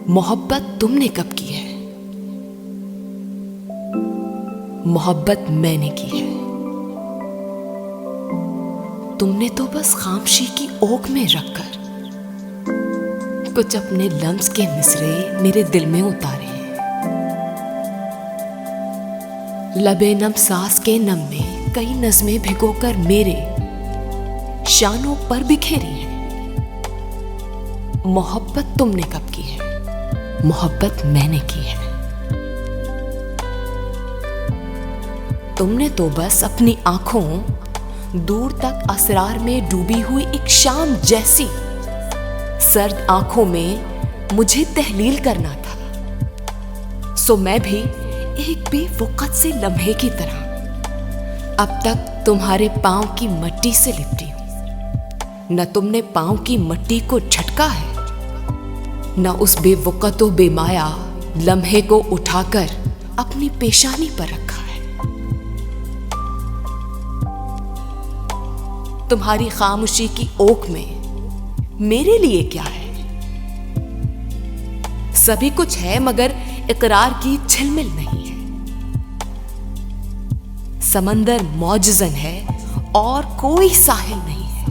मोहब्बत तुमने कब की है? मोहब्बत मैंने की है। तुमने तो बस खामोशी की ओक में रखकर कुछ अपने लम्स के मिसरे मेरे दिल में उतारे हैं। लबे नम सास के नम में कई नज़में भिगोकर मेरे शानों पर बिखेरी हैं। मोहब्बत तुमने कब की है? मोहब्बत मैंने की है। तुमने तो बस अपनी आंखों दूर तक असरार में डूबी हुई एक शाम जैसी सर्द आंखों में मुझे तहलील करना था। सो मैं भी एक बेवकत से लम्हे की तरह अब तक तुम्हारे पांव की मट्टी से लिपटी हूं। न तुमने पांव की मट्टी को झटका है, न उस बेवकतो बेमाया लम्हे को उठाकर अपनी पेशानी पर रखा है। तुम्हारी खामोशी की ओक में मेरे लिए क्या है? सभी कुछ है मगर इकरार की झिलमिल नहीं है। समंदर मौजज़न है और कोई साहिल नहीं है।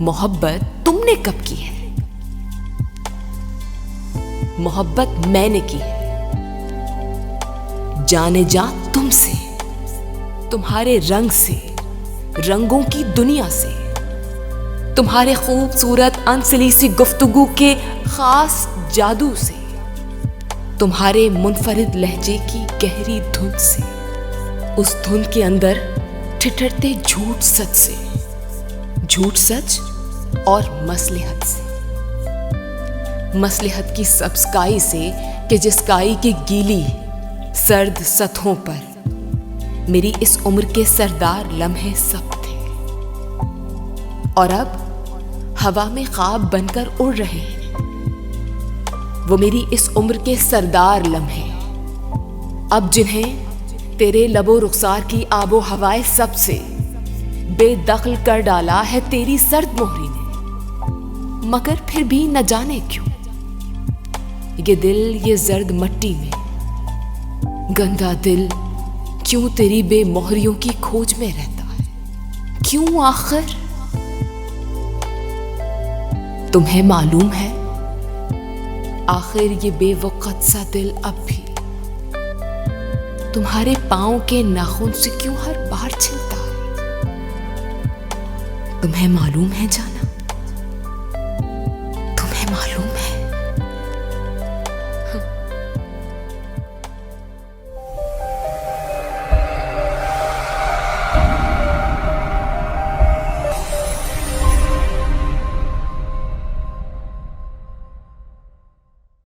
मोहब्बत तुमने कब की है? मोहब्बत मैंने की है। जाने जा तुमसे, तुम्हारे रंग से, रंगों की दुनिया से, तुम्हारे खूबसूरत अनसली सी गुफ्तगू के खास जादू से, तुम्हारे मुनफरिद लहजे की गहरी धुन से, उस धुन के अंदर ठिठुरते झूठ सच से, झूठ सच और मसलहत से, मसलहत की सब स्काई से कि जिस स्काई की गीली सर्द सतहों पर मेरी इस उम्र के सरदार लम्हे सब थे और अब हवा में ख्वाब बनकर उड़ रहे हैं। वो मेरी इस उम्र के सरदार लम्हे अब जिन्हें तेरे लबो रुखसार की आबो हवाए सबसे बेदखल कर डाला है तेरी सर्द मोहरी ने। मगर फिर भी न जाने क्यों ये दिल, ये जर्द मट्टी में गंदा दिल क्यों तेरी बेमोहरियों की खोज में रहता है? क्यों आखिर? तुम्हें मालूम है आखिर ये बेवकत सा दिल अब भी तुम्हारे पांव के नाखून से क्यों हर बार छिलता है? तुम्हें मालूम है जान?